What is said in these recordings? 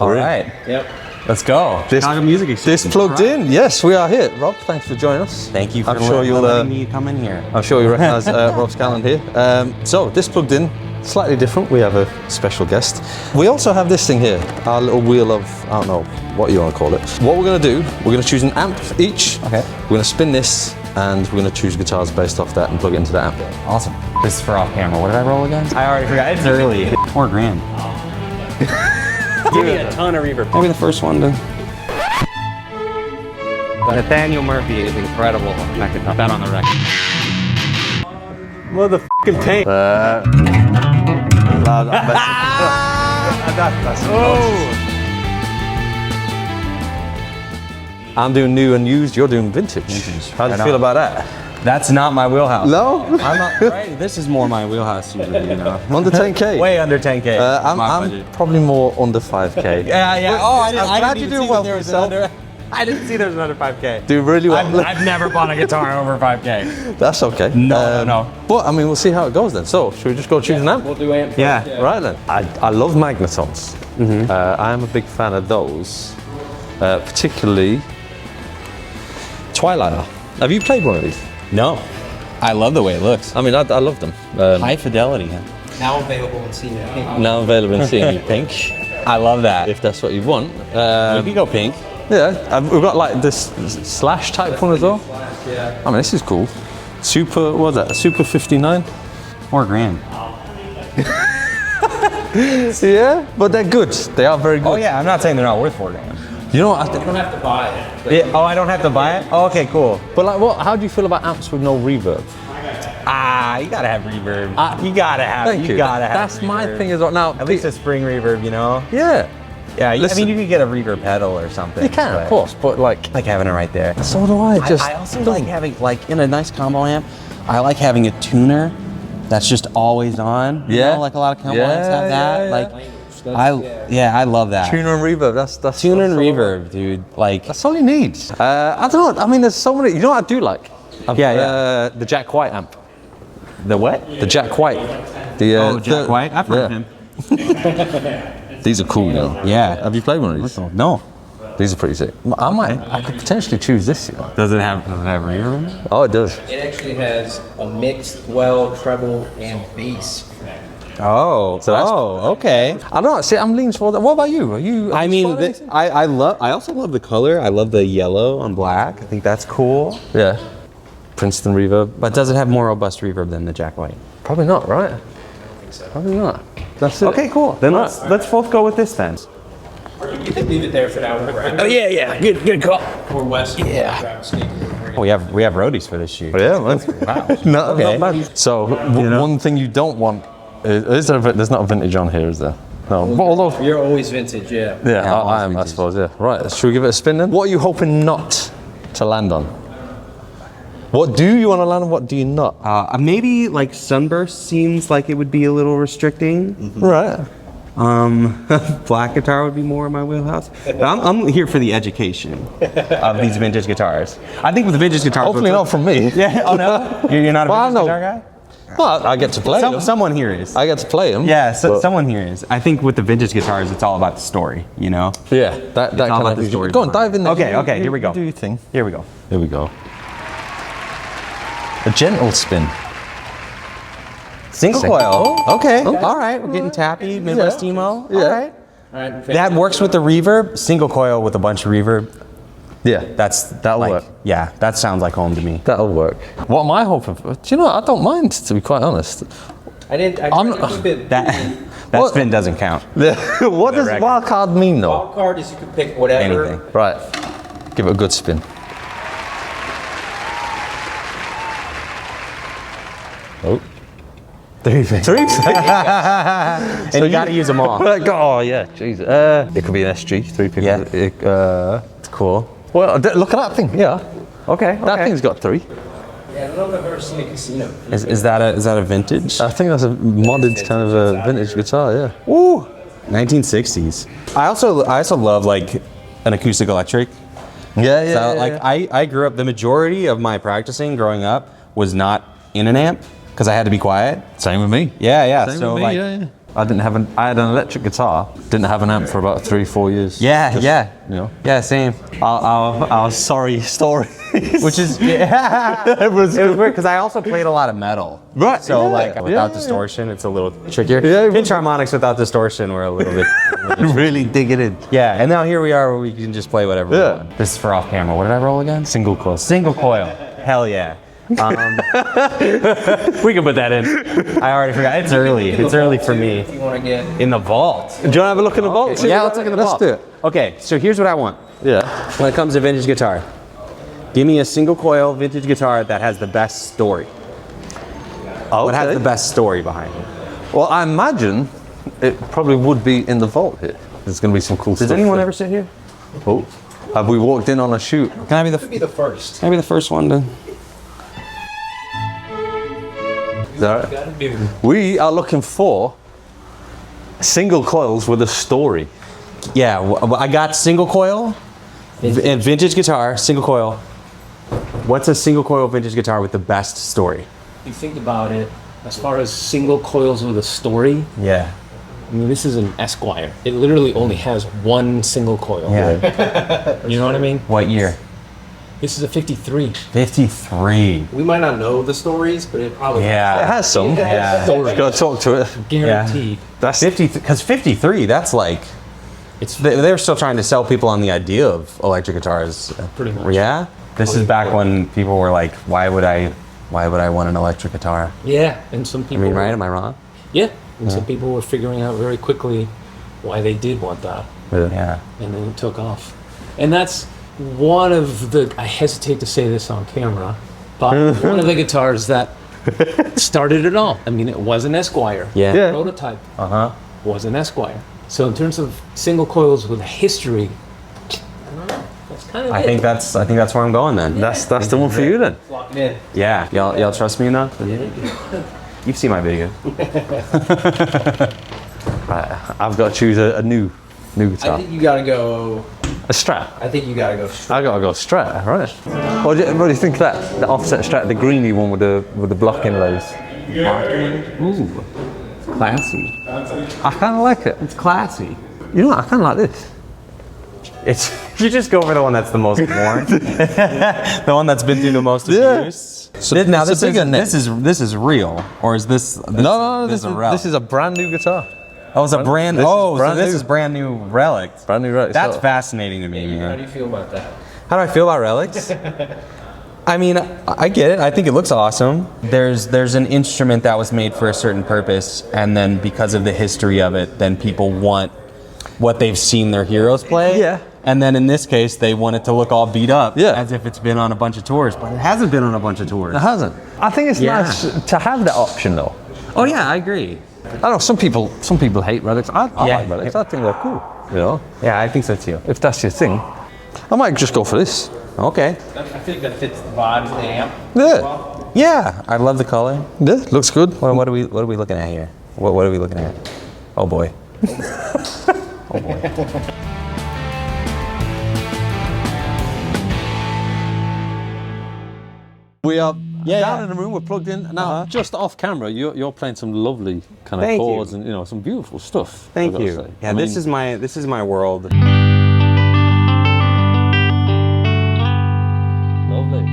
All right. Yep. Let's go. Chicago Music Exchange. This plugged in. Yes, we are here. Rob, thanks for joining us. Thank you for letting me come in here. I'm sure you recognise Rob Scallon here. So this plugged in, slightly different. We have a special guest. We also have this thing here, our little wheel of, I don't know what you want to call it. What we're going to do, we're going to choose an amp each. Okay. We're going to spin this and we're going to choose guitars based off that and plug it into the amp. Awesome. This is for off camera. What did I roll again? I already forgot. It's early. $4,000. Give me a ton of reverb. Maybe the first one to... Nathaniel Murphy is incredible. I could put that on the record. Motherfucking tank. I'm doing new and used, you're doing vintage. How do you feel about that? That's not my wheelhouse. No? I'm not, right? This is more my wheelhouse usually, you know. Under 10K? Way under 10K. I'm probably more under 5K. Yeah. Oh, I glad you do well for yourself. I didn't see there was another 5K. Do really well. I've never bought a guitar over 5K. That's okay. No. But I mean, we'll see how it goes then. So, should we just go choose an amp? We'll do amp. Yeah. Right then. I love magnetons. I am a big fan of those, particularly Twilighter. Have you played one of these? No. I love the way it looks. I mean, I love them. High fidelity. Now available in CE pink. Now available in CE pink, I love that. if that's what you want. We can go pink. Yeah, we've got like this slash type one as well. I mean, this is cool. Super, what was that? Super 59? $4,000. Yeah, but they're good. They are very good. Oh yeah, I'm not saying they're not worth $4,000. You know what? You don't have to buy it. Yeah, oh, I don't have to buy it? Oh, okay, cool. But like, what? How do you feel about amps with no reverb? You gotta have reverb. You gotta have. Thank you. Gotta have. That's my reverb. thing as well. Now, At least a spring reverb, you know. yeah, Yeah. Listen. I mean, you could get a reverb pedal or something. you can, but of course, but like, I like having it right there. so do I. Just I also like having, like, in a nice combo amp, I like having a tuner that's just always on. You Yeah. know, like a lot of combo amps Yeah, have that. yeah, Like, yeah. I love that. tuner and reverb. That's Tuner and that's all- reverb, dude. Like, That's all you need. I don't know. I mean, there's so many. You know what I do like? The Jack White amp. the what? The Jack White. Jack White? I've heard of him. These are cool, you know. Yeah. Have you played one of these? No. These are pretty sick. I could potentially choose this, you know. Does it have reverb in it? Oh, it does. It actually has a mixed well, treble, and bass. Oh. So that's- okay. I don't know. See, I'm leaning toward that. What about you? Are you? I mean, I also love the color. I love the yellow on black. I think that's cool. Yeah. Princeton reverb. But does it have more robust reverb than the Jack White? Probably not, right? Probably not. That's it. Okay, cool. Then let's both go with this then. You can leave it there for now. Oh yeah. Good call. Or west. Yeah. We have roadies for this shoot. Yeah, man. Wow. No, Okay. not bad. So one thing you don't want is there's not a vintage on here, is there? No. But although You're always vintage, yeah. yeah, I always am. I vintage. suppose. Yeah. Right. Should we give it a spin then? What are you hoping not to land on? What do you want to land on? What do you not? Maybe like Sunburst seems like it would be a little restricting. Right. Black guitar would be more in my wheelhouse. But I'm here for the education of these vintage guitars. I think with the vintage guitars, Hopefully not from me. Yeah. Oh no. You're not a Well, vintage no. guitar guy. Well, I get to play them. Someone here is. I get to play them. Yeah, but- someone here is. I think with the vintage guitars, it's all about the story, you know? Yeah. That all kind about of the story Go on, part. dive in there. Okay, here we go. Do your thing. Here we go. Here we go. A gentle spin. Single Single- coil. Oh, Okay. okay. All right. We're getting tappy. Midwest Yeah. emo. Yeah. All right. All right. That works with the reverb. Single coil with a bunch of reverb. Yeah. That'll work. Yeah, that sounds like home to me. That'll work. What am I hoping for? Do you know what? I don't mind, to be quite honest. I tried to keep it. That What? spin doesn't count. What does record. wild card mean though? Wild card is you can pick whatever. Anything. Right. Give it a good spin. Oh. 3 fingers. And you gotta use them all. Oh yeah, Jesus. It could be an SG, 3 people. Yeah. It's cool. Well, look at that thing. Yeah. Okay. That thing's got 3. Yeah, I don't know if I've ever seen a casino. Is that a vintage? I think that's a modded kind of a vintage guitar. Yeah. Woo! 1960s. I also love like an acoustic electric. Yeah. So like I grew up. The majority of my practicing growing up was not in an amp because I had to be quiet. Same with me. Yeah. Same So with me, like yeah. I had an electric guitar, didn't have an amp for about 3-4 years. Yeah, Just, yeah. You know. Yeah, same. Our sorry story. Which is, it was weird because I also played a lot of metal. Right. So yeah. like without distortion, it's a little trickier. Yeah. Pinch harmonics without distortion were a little bit. Really dig it in. Yeah, and now here we are where we can just play whatever we Yeah. want. This is for off camera. What did I roll again? Single coil. Single coil. Hell yeah. We can put that in. I already forgot. It's early. It's early for me. If you want to get In the vault. Do you want to have a look in the vault? See Yeah, what let's look in the let's vault. do it. Okay, so here's what I want. Yeah. When it comes to vintage guitar, give me a single coil vintage guitar that has the best story. What has the best story behind it? Well, I imagine it probably would be in the vault here. There's going to be some cool stuff. Does anyone there. ever sit here? Oh. Have we walked in on a shoot? Can I be be the first. the first one to? Is that right? We are looking for single coils with a story. Yeah, I got single coil and vintage guitar, single coil. What's a single coil vintage guitar with the best story? You think about it, as far as single coils with a story, Yeah. I mean, this is an Esquire. It literally only has one single coil. Yeah. You know what I mean? What year? This is a 53. 53. We might not know the stories, but it probably It Yeah. has some. Yeah. Got to talk to it. Guaranteed. That's 50, because 53, that's like, It's they're still trying to sell people on the idea of electric guitars. pretty much. Yeah? This is back when people were like, why would I want an electric guitar? Yeah, and some I people. mean, right? Am I wrong? Yeah, and some people were figuring out very quickly why they did want that, Yeah. and then it took off. And that's one of the. I hesitate to say this on camera, but one of the guitars that started it all. I mean, it was an Esquire. Yeah. Yeah. Prototype Uh-huh. was an Esquire. So in terms of single coils with a history, I don't know. That's kind of I think that's where I'm going then. That's the one for you then. lock it in. Yeah. Y'all trust me enough? Yeah. You've seen my video. Right, I've got to choose a new I guitar. think you gotta go. A Strat. I think you gotta go. I gotta go Strat, right? What do you think of that? The offset Strat, the greeny one with the block inlays. Ooh. Classy. I kind of like it. It's classy. You know what? I kind of like this. It's you just go for the one that's the most worn, the one that's been through the most Yeah. abuse. So Now it's a bigger neck. this is real, or is this? No, this is a relic? this is a brand new guitar. Oh, it's a brand. This is Oh, brand so this new. is brand new relic. Brand new relic. That's So- fascinating to me, How do man. you feel about that? How do I feel about relics? I mean, I get it. I think it looks awesome. There's an instrument that was made for a certain purpose, and then because of the history of it, then people want what they've seen their heroes play. Yeah. And then in this case, they want it to look all beat up, Yeah. as if it's been on a bunch of tours, but it hasn't been on a bunch of tours. It hasn't. I think it's Yeah. nice to have that option though. Oh yeah, I agree. I know some people hate relics. I Yeah. like relics. I think they're cool. You know, Yeah, I think so too. if that's your thing, I might just go for this. Okay. I think that fits the vibe of the amp. Yeah, Yeah, I love the color. yeah, looks good. What are we looking at here? What are we looking at? Oh boy. Oh boy. We are Yeah, down yeah. in the room. We're plugged in now. Just off camera, you're playing some lovely kind of Thank you. chords and some beautiful stuff. Thank I've gotta you. say. Yeah, I this mean, is my world. lovely.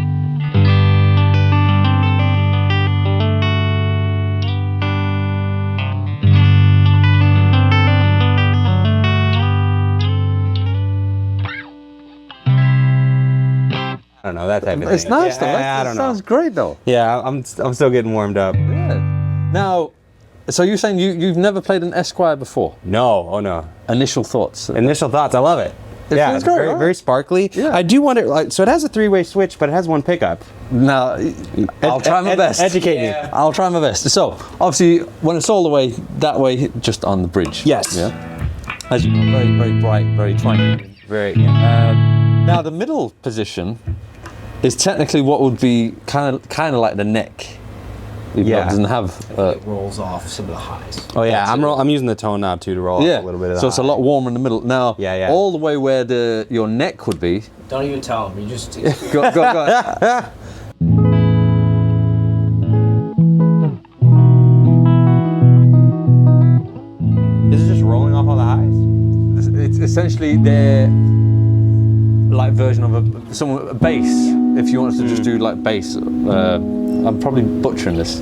I don't know that type of thing. It's nice Yeah, though. I don't know. Sounds great though. Yeah, I'm still getting warmed up. Yeah. Now, so you're saying you've never played an Esquire before? No, oh no. Initial thoughts? Initial thoughts, I love it. Yeah, feels it's great, very, right? very sparkly. Yeah. I do wonder, like, so it has a three-way switch, but it has one pickup. Now, I'll try my best. Educate me. I'll try my best. So, obviously, when it's all the way that way, just on the bridge. Yes. Yeah. As you know, very, very bright, very tiny. Very, yeah. Now, the middle position is technically what would be kind of like the neck. Even though it Yeah. doesn't have. It rolls off some of the highs. Oh yeah, I'm using the tone knob too to roll Yeah. off a little bit of that. So it's a lot warmer in the middle. Now, Yeah, yeah. all the way where your neck would be. Don't even tell them. You just. Go. essentially their like version of a bass. If you wanted to just do like bass, I'm probably butchering this.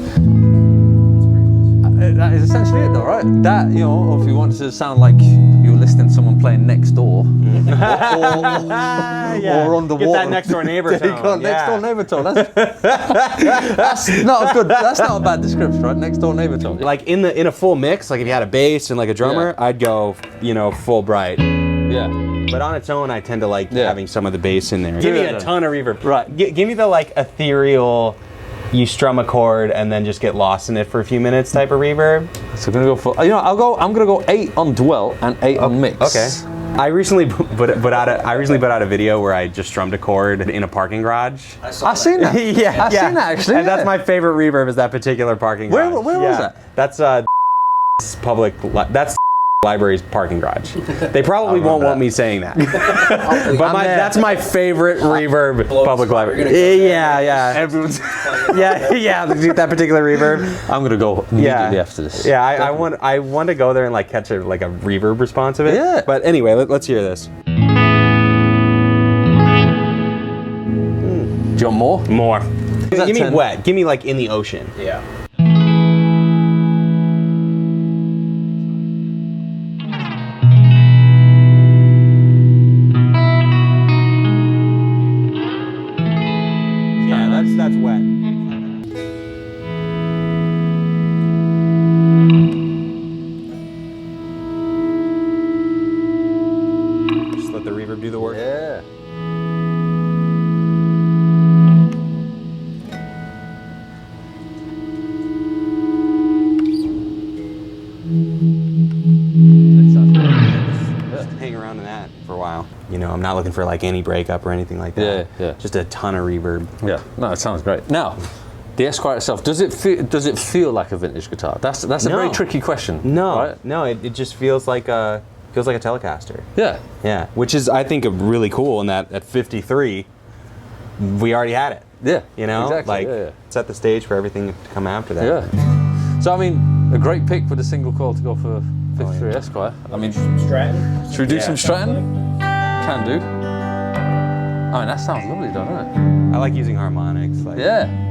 That is essentially it, though, right? That, you know, or if you wanted to sound like you were listening to someone playing next door, or on the Get water. that next door neighbor There you go, tone. next door neighbor tone. That's not a good. That's not a bad description, right? Next door neighbor tone. Like in a full mix, like if you had a bass and like a drummer, Yeah. I'd go, you know, full bright. Yeah. But on its own, I tend to like Yeah. having some of the bass in there. Give me Yeah. a ton of reverb. Right. Give me the like ethereal, you strum a chord and then just get lost in it for a few minutes type of reverb. So I'm gonna go for. You know, I'm gonna go 8 on dwell and 8 on mix. Okay. I recently put out a video where I just strummed a chord in a parking garage. I've seen that. Yeah, I've seen that actually. And yeah. that's my favorite reverb is that particular parking Where- garage. where was that? That's that's library's parking garage. They probably won't want me saying that. But that's my favorite reverb public library. Yeah. Everyone's. Yeah, that particular reverb. I'm gonna go immediately after this. Yeah, I want to go there and like catch a reverb response of it. Yeah. But anyway, let's hear this. Do you want more? More. that Give me 10? wet. Give me like in the ocean. Yeah. Yeah, that's wet. Just let the reverb do the work. Yeah. Hang around in that for a while. You know, I'm not looking for like any breakup or anything like that. Yeah. Just a ton of reverb. Yeah. No, it sounds great. Now, the Esquire itself, does it feel like a vintage guitar? That's a very tricky question. No, Right? no, it just feels like a Telecaster. Yeah. Yeah, which is I think really cool in that at 53, we already had it. Yeah. You know, Exactly. like yeah. set the stage for everything to come after that. Yeah. So I mean, a great pick with a single coil to go for 53 Esquire. I mean, Stratton. should we do some Stratton? Can do. I mean, that sounds lovely, doesn't I like using harmonics. Like, it? Yeah.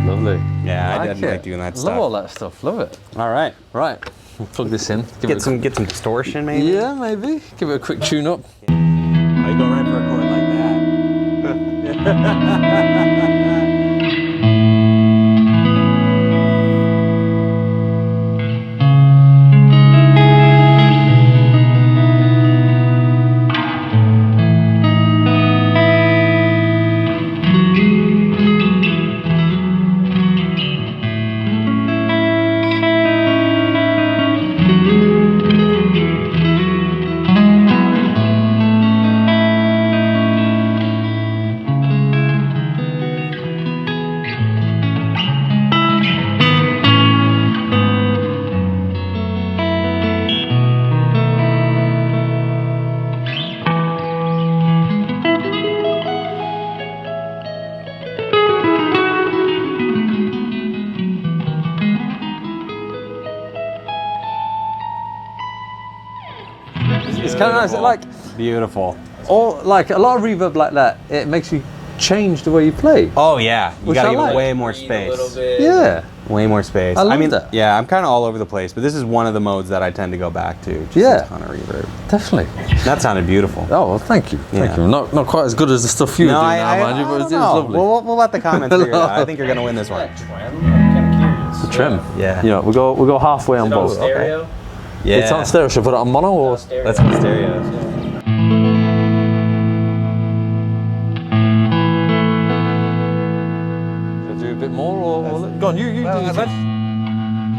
Lovely. Yeah, I Like did like it. doing that Love stuff. all that stuff. Love it. All right, Right. We'll plug this in. Give get it some distortion maybe. Yeah, maybe. Give it a quick tune up. Oh, you go right for a chord like that. It's kind of nice. Like, Beautiful. or like a lot of reverb like that, it makes you change the way you play. Oh yeah, you Which gotta I give it like. way more A little space. bit. Yeah. Way more space. I love mean, that. yeah, I'm kind of all over the place, but this is one of the modes that I tend to go back to. Just Yeah. a ton of reverb. Definitely. That sounded beautiful. Oh, well, thank you. Thank Yeah. you. Not quite as good as the stuff you do now, mind you, but it's lovely. We'll let the comments figure it out. I think you're gonna win this one. Trim? I'm kind of curious. The trim. Yeah. You know, we'll go halfway on Is it on both. stereo? Yeah. It's on stereo. Should I put it on mono or? Stereo. Let's go stereo. Should I do a bit more or? Go on, you do your thing.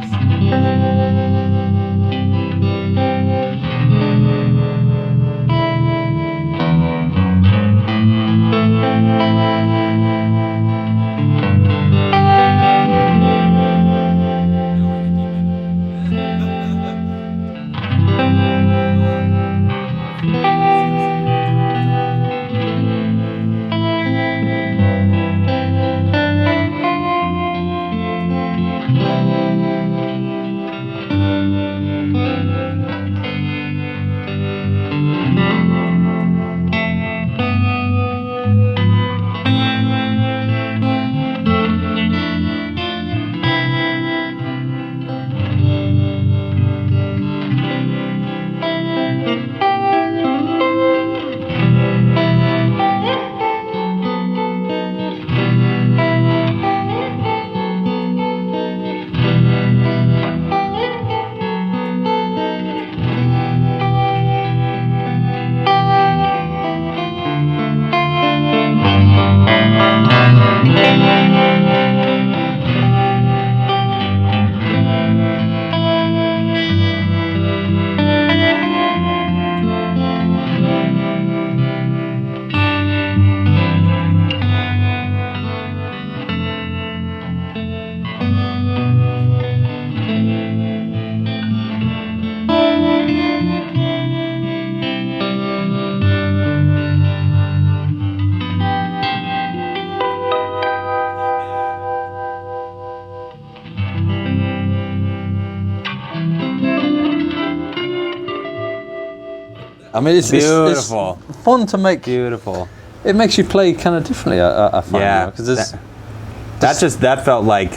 I mean, it's Beautiful. It's fun to make. Beautiful. It makes you play kind of differently. I find. Yeah. Because that felt like,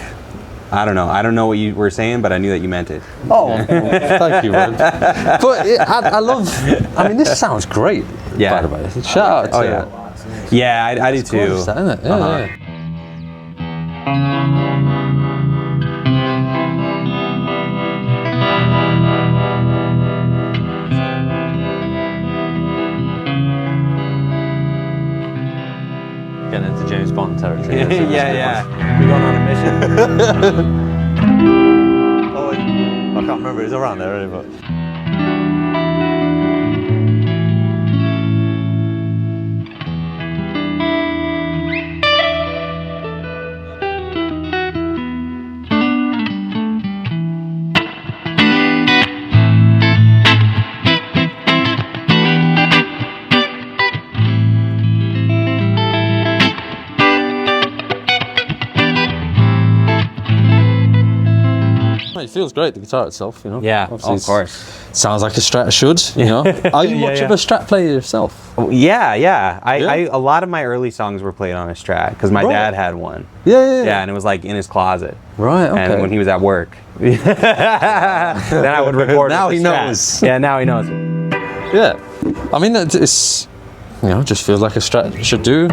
I don't know what you were saying, but I knew that you meant it. Oh, thank you, man. But I love. I mean, this sounds great. Yeah. By the way, shout out to. Yeah, I do too. Gorgeous, isn't it? Yeah, yeah. Getting into James Bond territory. yeah. We're going on a mission. Oh, I can't remember. It's around there, really, but. It feels great, the guitar itself, you know. Yeah, Obviously of course. Sounds like a Strat should, you know. Are you much of a Strat player yourself? Yeah. A lot of my early songs were played on a Strat because my dad had one. Yeah, and it was like in his closet. Right, okay. And when he was at work, then I would record. Now with he the Strat. knows. Yeah, now he knows. Yeah. I mean, it's, you know, just feels like a Strat should do.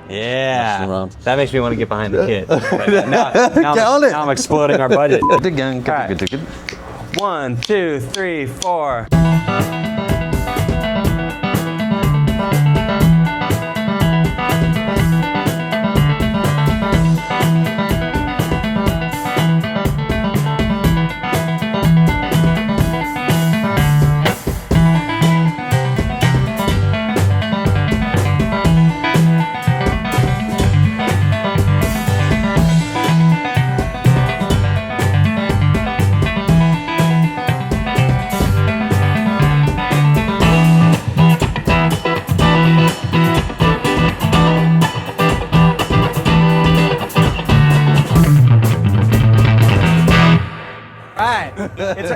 Yeah, that makes me want to get behind the kit. now I'm exploding our budget. Right. 1, 2, 3, 4.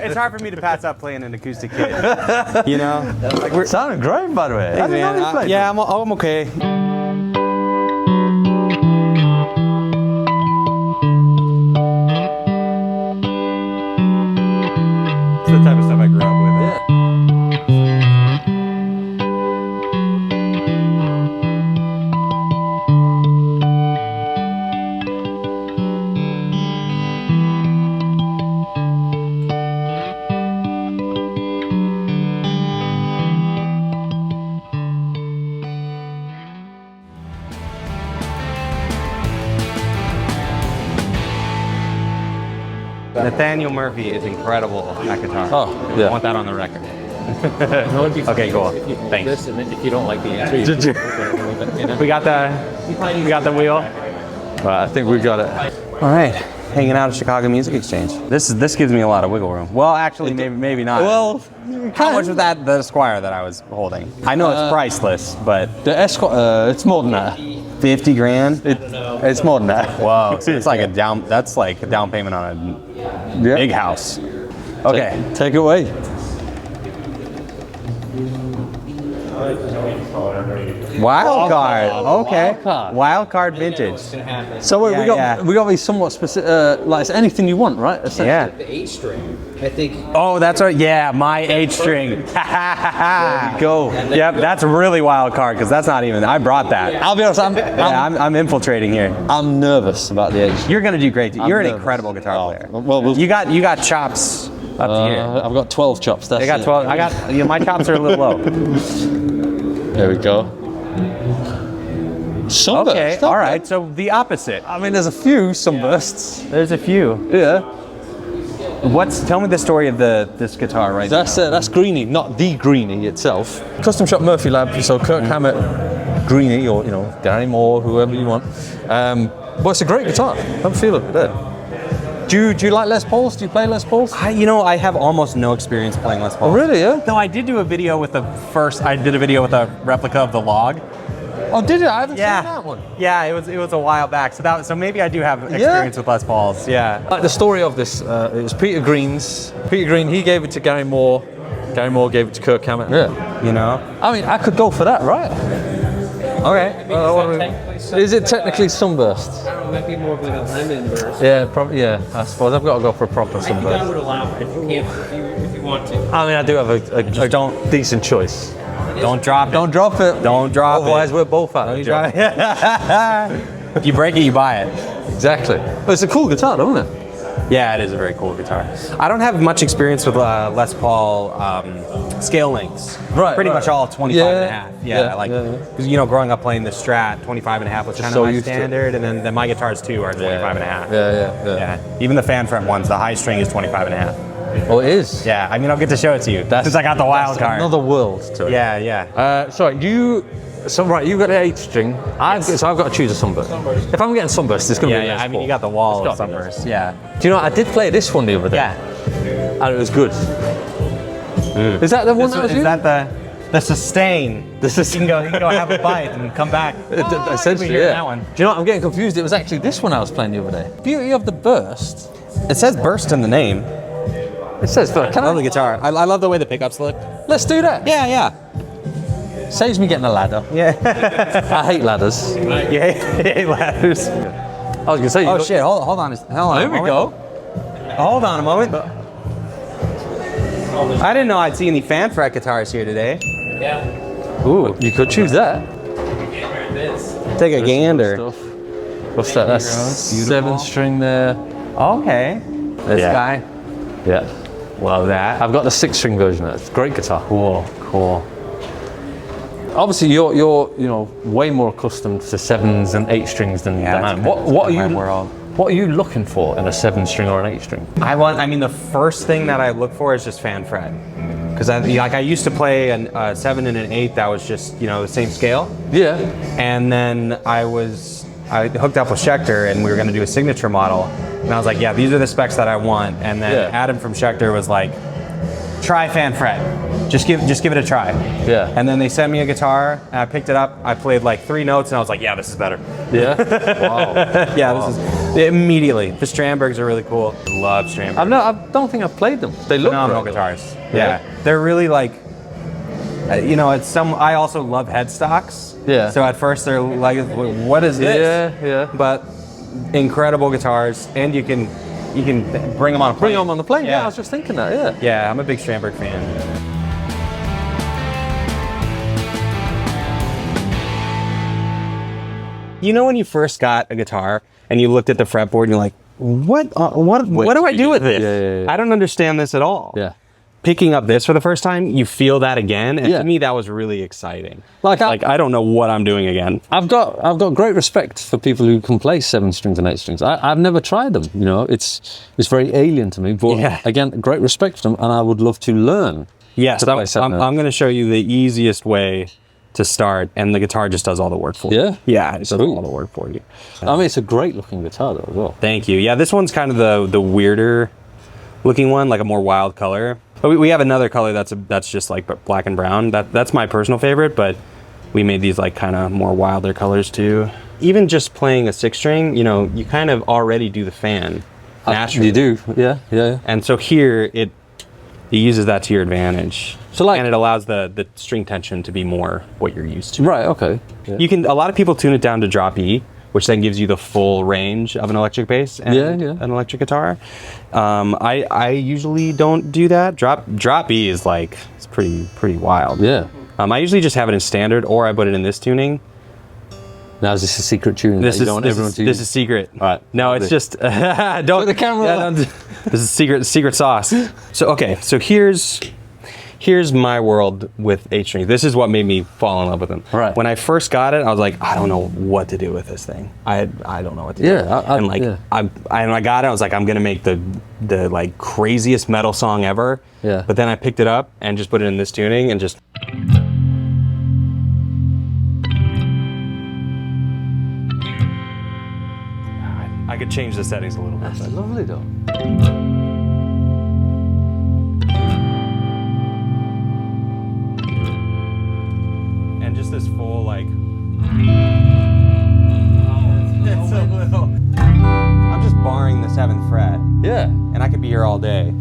It's hard for me to pass up playing an acoustic kit. You know? Like we're sounding great, by the way. Hey, man, yeah, I'm okay. It's the type of stuff I grew up with. Nathaniel Murphy is incredible at guitar. Oh, yeah. I want that on the record. Okay, cool. Thanks. Listen, if you don't like the answer, you We got the wheel. I think we got it. All right, hanging out at Chicago Music Exchange. This gives me a lot of wiggle room. Well, actually, maybe not. Well, how much was the Esquire that I was holding? I know it's priceless, but the Esquire, it's more than that. 50 grand. It's more than that. Whoa, so it's like that's like a down payment on a big house. Okay, take it away. Wild card. Okay. Wild card vintage. So we got to be somewhat specific. Like it's anything you want, right? Yeah. the 8-string. I think. Oh, that's right. Yeah, my 8-string. There you go. Yep, that's a really wild card because that's not even. I brought that. I'll be honest. I'm infiltrating here. I'm nervous about the 8-string. You're gonna do great. You're an incredible guitar player. Well, you got chops up to here. I've got 12 chops. That's I got 12. I got my chops are a little low. There we go. Sunburst. Okay, all right. So the opposite. I mean, there's a few sunbursts. There's a few. Yeah. Tell me the story of this guitar right That's Greenie, not the Greenie itself. Custom Shop Murphy Lab, so Kirk Hammett, Greenie, or Gary Moore, whoever you want. But it's a great guitar. Don't feel it dead. Do you like Les Pauls? Do you play Les Pauls? I have almost no experience playing Les Pauls. Oh, really? Yeah. No, I did do a video with I did a video with a replica of the Log. Oh, did you? I haven't seen that one. Yeah, it was a while back. So maybe I do have experience with Les Pauls. Yeah. Like the story of this, it was Peter Green's. Peter Green, he gave it to Gary Moore. Gary Moore gave it to Kirk Hammett. Yeah. I mean, I could go for that, right? Okay. Is it technically Sunburst? I don't know, it might be more of like a lemon burst. Yeah, probably. Yeah, I suppose I've got to go for a proper Sunburst. I would allow it if you want to. I mean, I do have a decent choice. Don't drop it. Don't drop it. Don't drop it. Otherwise, we're both out. If you break it, you buy it. Exactly. But it's a cool guitar, don't it? Yeah, it is a very cool guitar. I don't have much experience with Les Paul scale lengths. Pretty much all 25 and a half. Because growing up playing the Strat, 25 and a half was kind of my standard, and then my guitars too are 25 and a half. Yeah. Even the fan fret ones, the high string is 25 and a half. Oh, it is? Yeah, I mean, I'll get to show it to you. Since I got the wild card. Another world to it. Yeah. You've got the 8 string. So I've got to choose a Sunburst. If I'm getting Sunburst, it's going to be a Les I mean, Paul. you got the wall of Sunburst. Yeah. Do you know, I did play this one the other day. Yeah. And it was good. Is that the one that was Is that the sustain? You can go have a bite and come back. Essentially, yeah. that one. Do you know what? I'm getting confused. It was actually this one I was playing the other day. Beauty of the Burst. It says Burst in the name. It says Burst. I love the guitar. I love the way the pickups look. Let's do that. Yeah. Saves me getting a ladder. Yeah. I hate ladders. You hate ladders. I was going to say. Oh shit! Hold on. Here we go. Hold on a moment. I didn't know I'd see any fan fret guitars here today. Yeah. Ooh, you could choose that. Take a gander. Stuff. What's that? That's 7-string there. Okay. This guy. Yeah. Love that. I've got the 6-string version of it. It's a great guitar. Cool. Obviously, you're way more accustomed to 7s and 8 strings than I am. What are you looking for in a 7-string or an 8-string? The first thing that I look for is just fan fret. Because I used to play a 7 and an 8 that was just the same scale. Yeah. And then I hooked up with Schecter and we were going to do a signature model. And I was like, yeah, these are the specs that I want. And then Adam from Schecter was like, try fan fret. Just give it a try. Yeah. And then they sent me a guitar and I picked it up. I played like 3 notes and I was like, yeah, this is better. Yeah. Wow. This is immediately. The Strandbergs are really cool. I love Strandbergs. I don't think I've played them. They look phenomenal great, guitars. Yeah. Yeah. They're really like, I also love headstocks. Yeah. So at first they're like, what is this? Yeah. But incredible guitars, and you can bring them on a plane. Bring them on the plane. Yeah. I was just thinking that. Yeah. Yeah, I'm a big Strandberg fan. When you first got a guitar and you looked at the fretboard and you're like, what do I do with this? Yeah. I don't understand this at all. Yeah. Picking up this for the first time, you feel that again, and to me that was really exciting. Like I don't know what I'm doing again. I've got great respect for people who can play 7 strings and 8 strings. I've never tried them. It's very alien to me. But again, great respect for them, and I would love to learn. Yes, I'm going to show you the easiest way to start, and the guitar just does all the work for you. Yeah? Yeah, it does all the work for you. It's a great looking guitar though as well. Thank you. Yeah, this one's kind of the weirder looking one, like a more wild color. But we have another color that's just like black and brown. That's my personal favorite, but we made these like kind of more wilder colors too. Even just playing a 6-string, you kind of already do the fan naturally. You do, yeah. And so here it uses that to your advantage. And it allows the string tension to be more what you're used to. Right. Okay. Yeah. A lot of people tune it down to drop E, which then gives you the full range of an electric bass and an electric guitar. I usually don't do that. Drop E is it's pretty wild. Yeah. I usually just have it in standard, or I put it in this tuning. Now is this a secret tuning? This is secret. All right. No, it's just don't the camera. This is secret sauce. So here's here's my world with H strings. This is what made me fall in love with them. Right. When I first got it, I was like, I don't know what to do with this thing. I don't know what to do. And like I got it, I was like, I'm gonna make the like craziest metal song ever. Yeah. But then I picked it up and just put it in this tuning and just. I could change the settings a little bit. That's lovely though. And just this full like. It's so little. I'm just barring the 7th fret, Yeah. and I could be here all day.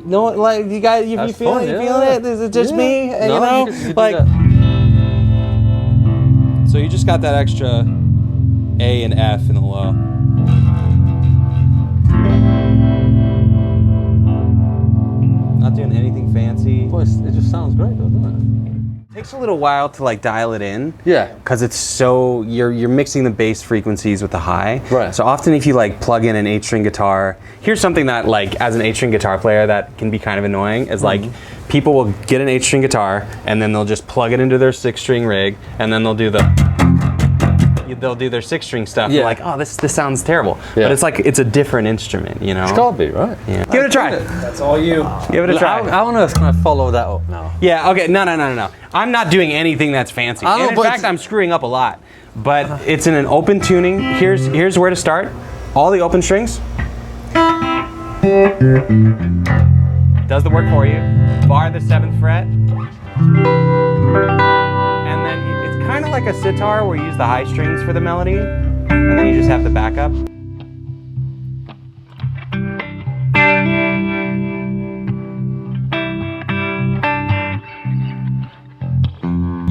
No, like you guys, you That's feeling, fun, you yeah. feeling it? Is it just me? No, You know, you could do like. that. So you just got that extra A and F in the low. Not doing anything fancy. Boy, it just sounds great though, doesn't it? It takes a little while to like dial it in. Yeah. Because it's so you're mixing the bass frequencies with the high. Right. So often if you like plug in an 8-string guitar, here's something that like as an 8-string guitar player that can be kind of annoying is like people will get an 8-string guitar and then they'll just plug it into their 6-string rig and then they'll do their 6-string stuff. Yeah. You're like, oh, this sounds terrible. Yeah. But it's like it's a different instrument, you know. It's gotta be, right? Yeah. Give it a try. That's all you. Give it a try. How on earth can I follow that up now? Yeah, okay, no. I'm not doing anything that's fancy. I know, And in but fact, I'm screwing up a lot. But it's in an open tuning. Here's where to start. All the open strings. Does the work for you. Bar the 7th fret. And then it's kind of like a sitar where you use the high strings for the melody. And then you just have the backup.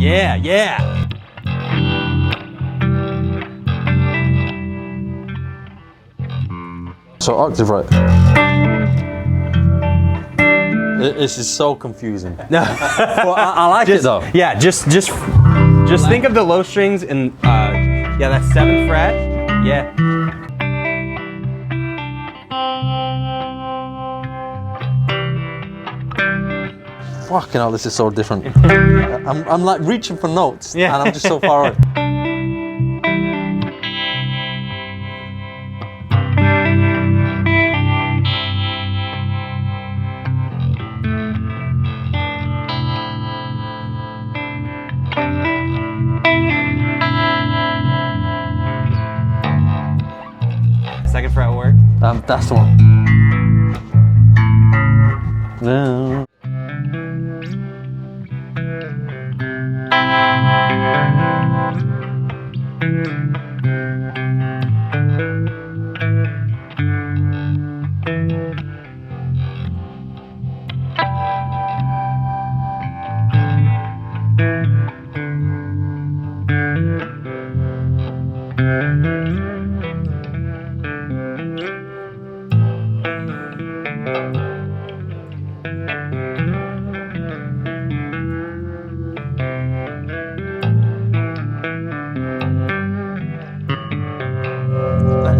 Yeah. So octave right. This is so confusing. No. Well, I like it though. Yeah, just think of the low strings and yeah, that's 7th fret. Yeah. Fucking hell, this is so different. I'm like reaching for notes, Yeah. and I'm just so far away. Second fret work. That's the one. No.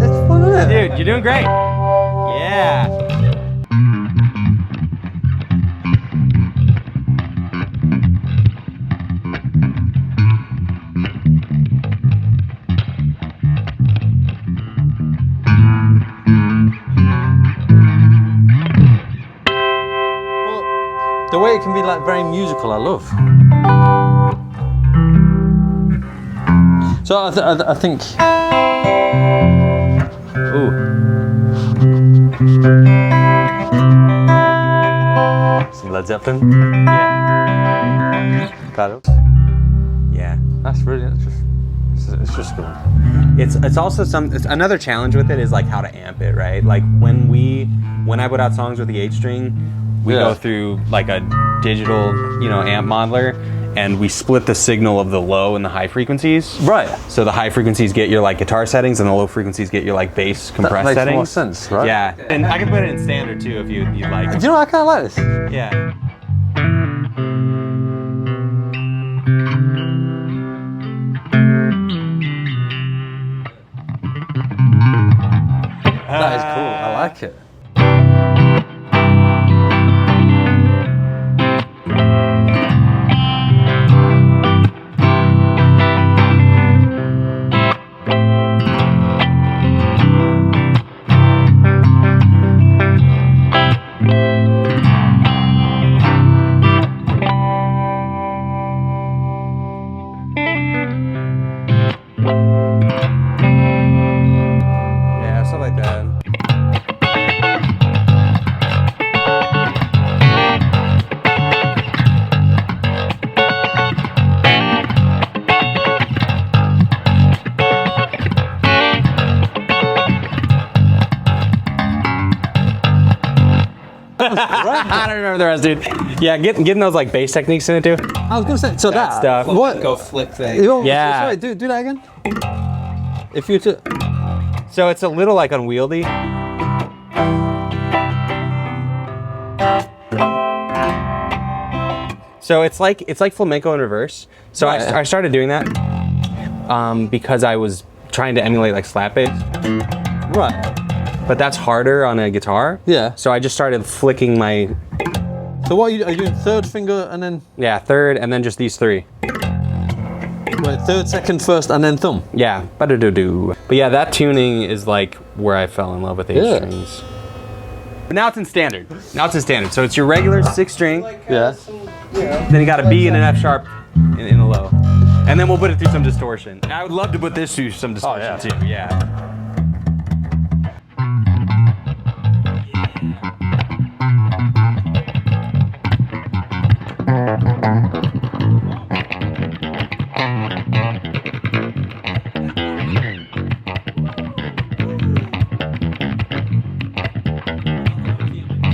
It's fun, isn't it? Dude, you're doing great. Yeah. The way it can be like very musical, I love. So I think. Ooh. Some Led Zeppelin. Yeah. Got it. Yeah. That's really. It's just good. It's also it's another challenge with it is like how to amp it, right? Like when I put out songs with the 8-string, we Yeah. go through like a digital, amp modeler, and we split the signal of the low and the high frequencies. Right. So the high frequencies get your like guitar settings, and the low frequencies get your like bass compressed makes settings. more sense, right? Yeah, and I can put it in standard too if you'd like. Do you know what, I kind of like this? Yeah. That is cool. I like it. Yeah, stuff like that. I don't remember the rest, dude. Yeah, getting those like bass techniques in it too. I was gonna say, so that stuff. What? Go flick thing. Yeah. Sorry, do that again. If you to. So it's a little like unwieldy. So it's like flamenco in reverse. So Right. I started doing that because I was trying to emulate like slap bass, Right. but that's harder on a guitar. Yeah. So I just started flicking my So what are you doing? Third finger and then third, and then just these three. right, third, second, first, and then thumb. Yeah, ba-da-do-do. But yeah, that tuning is like where I fell in love with H strings. But now it's in standard. So it's your regular 6-string. Yeah. Then you got a B and an F sharp in the low. And then we'll put it through some distortion. I would love to put this through some distortion too, yeah.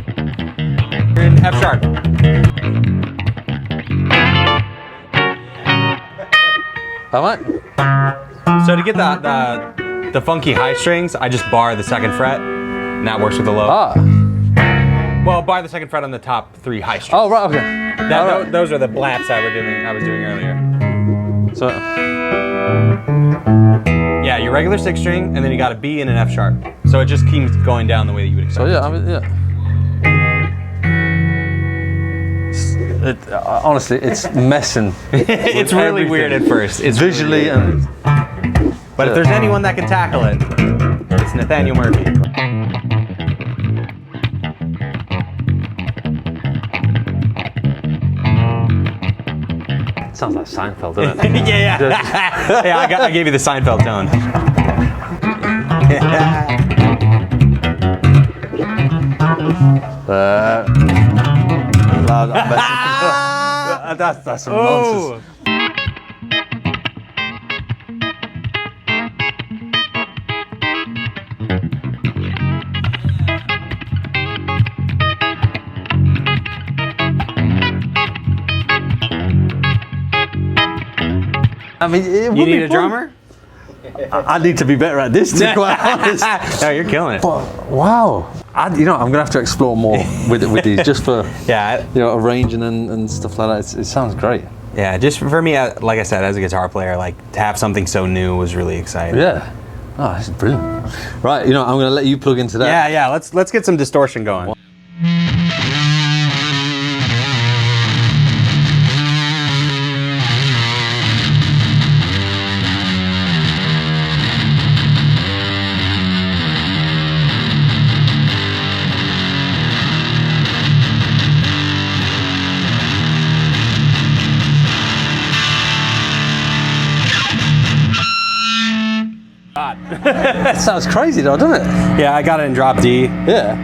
In F sharp. All right. So to get the funky high strings, I just bar the 2nd fret, and that works with the low. Well, bar the 2nd fret on the top 3 high strings. Oh, right, okay. Those are the blaps I was doing earlier. So, Yeah, your regular 6-string, and then you got a B and an F sharp. So it just keeps going down the way that you would expect. so yeah, I mean, yeah. Honestly, it's messing. It's really weird at first. It's Visually really weird. and But if there's anyone that can tackle it, it's Nathaniel Murphy. sounds like Seinfeld, doesn't it? yeah. Yeah, I gave you the Seinfeld tone. That's some nonsense. I mean, it would You be need a fun. drummer? I need to be better at this, to be quite honest. No, you're killing it. But wow, I'm gonna have to explore more with these, just for Yeah, arranging and stuff like that. It sounds great. yeah. Just for me, like I said, as a guitar player, like to have something so new was really exciting. Yeah. Oh, this is brilliant. Right, I'm gonna let you plug into that. Yeah. Let's get some distortion going. It sounds crazy though, doesn't it? Yeah, I got it in drop D. Yeah.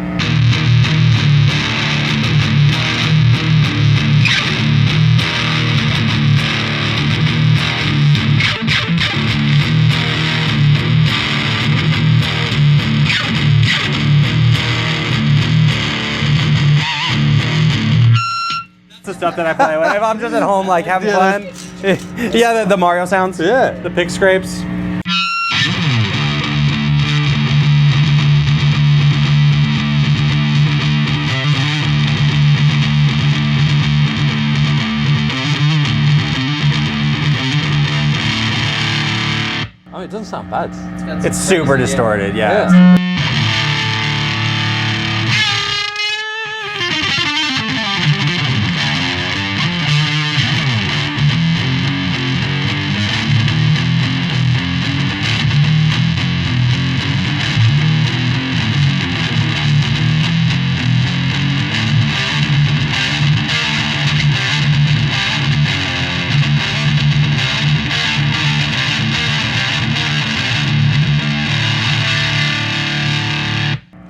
stuff that I play with. If I'm just at home, like, having fun. Yeah, the Mario sounds. Yeah. The pick scrapes. I mean, it doesn't sound bad. It's super distorted, yeah.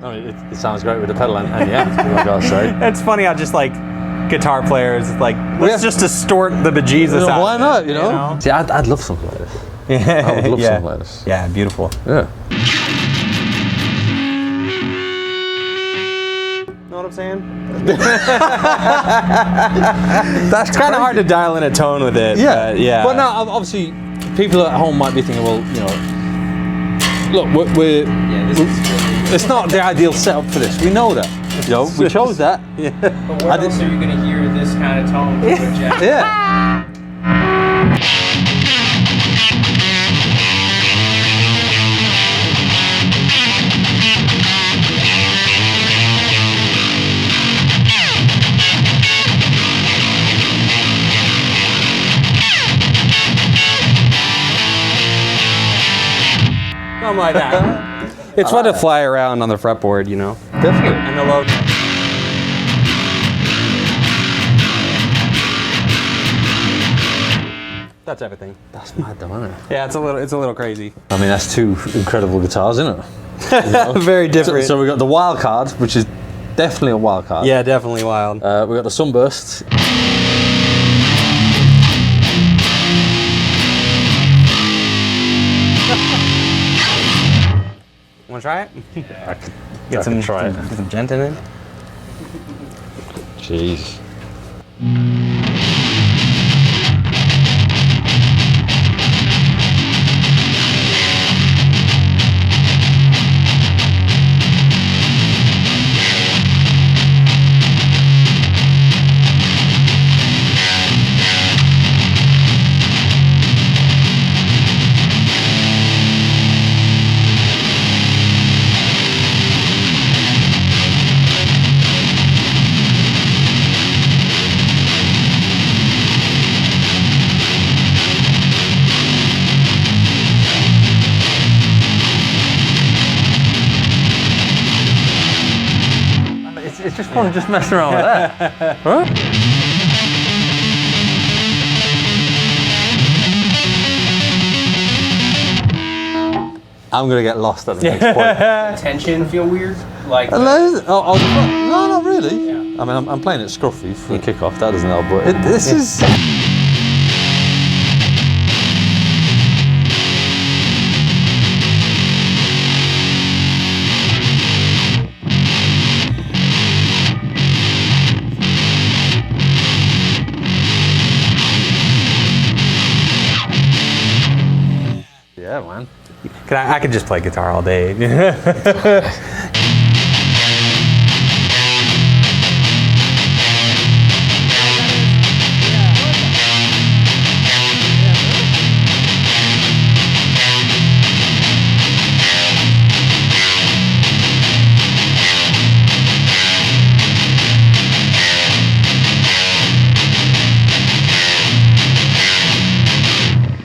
I mean, it sounds great with the pedal and the amp, I gotta say. It's funny how just like guitar players, like, let's just distort the bejesus out. Why of not, it, you know? See, I'd love something like this. I would love Yeah. something like this. Yeah, beautiful. Yeah. Know what I'm saying? That's kind of hard to dial in a tone with it. Yeah. But yeah. But now, obviously, people at home might be thinking, well, you know, look, it's not the ideal setup for this. We know that. You know, we chose that. But where else are you going to hear this kind of tone from a jack? Yeah. Something like that. It's fun to fly around on the fretboard, you know? Definitely. And the low. That's everything. That's mad though, isn't it? Yeah, it's a little crazy. I mean, that's two incredible guitars, isn't it? You know? Very different. So we got the wild card, which is definitely a wild card. Yeah, definitely wild. We got the Sunburst. Want to try it? I could Get some, try it. Get some gent in it. Jeez. It's just fun just messing around with that. Huh? I'm gonna get lost at the next point. Tension feel weird? Like, No, not really. I mean, I'm playing it scruffy for the kickoff. That doesn't help, but this is. Yeah, man. I could just play guitar all day.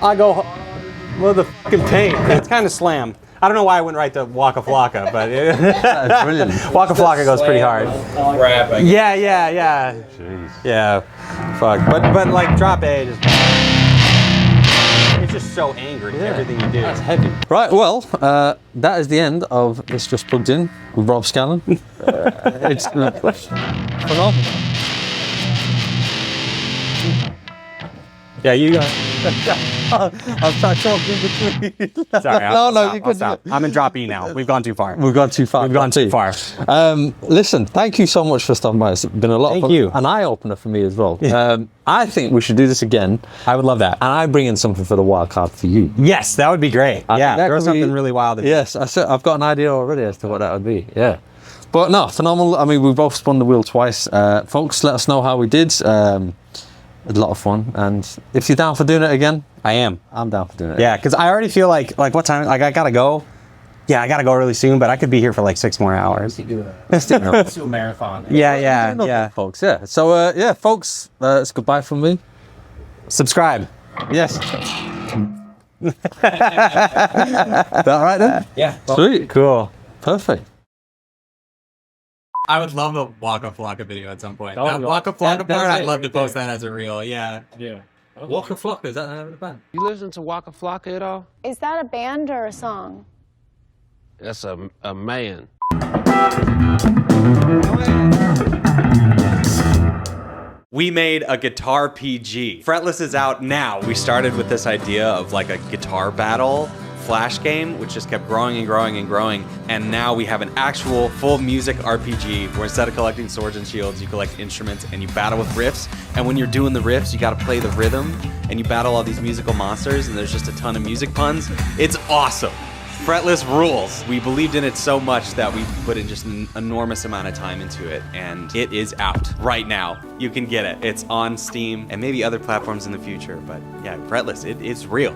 I go with the fucking paint. It's kind of slam. I don't know why I went right to Waka Flocka, but That's brilliant. Waka Flocka goes pretty hard. Rap, I guess. Yeah. Jeez. Yeah. Fuck. But like drop A, it's just so angry. Everything you do. That's heavy. Right, well, that is the end of This Just Plugged In with Rob Scallon. It's phenomenal. Yeah, you got. I've tried talking in between. Sorry, you I'll could stop. I'm in drop E now. We've gone too far. We've gone too far. We've gone too far. Listen, thank you so much for stopping by. It's been a lot of Thank fun. you. An eye-opener for me as well. I think we should do this again. I would love that. And I bring in something for the wild card for you. Yes, that would be great. I Yeah, think that throw could something be- really wild. Yes, I've got an idea already as to what that would be. Yeah. But no, phenomenal. I mean, we both spun the wheel twice. Folks, let us know how we did. A lot of fun. And if you're down for doing it again, I am. I'm down for doing it. Yeah, because I already feel like what time? Like I gotta go. Yeah, I gotta go really soon, but I could be here for like 6 more hours. Let's do a marathon. Yeah, Folks, yeah. So, yeah, folks, it's goodbye from me. Subscribe. Yes. That all right then? Yeah. Sweet. Cool. Perfect. I would love a Waka Flocka video at some point. That Waka Flocka that's part, I'd it. love to post that as a reel. Yeah. Yeah. Walker Flock, is that the name of the band? You listen to Waka Flocka at all? Is that a band or a song? That's a man. We made a guitar PG. Fretless is out now. We started with this idea of like a guitar battle flash game, which just kept growing and growing and growing. And now we have an actual full music RPG where instead of collecting swords and shields, you collect instruments and you battle with riffs. And when you're doing the riffs, you gotta play the rhythm and you battle all these musical monsters and there's just a ton of music puns. It's awesome. Fretless rules. We believed in it so much that we put in just an enormous amount of time into it, and it is out right now. You can get it. It's on Steam and maybe other platforms in the future, but yeah, Fretless, it's real.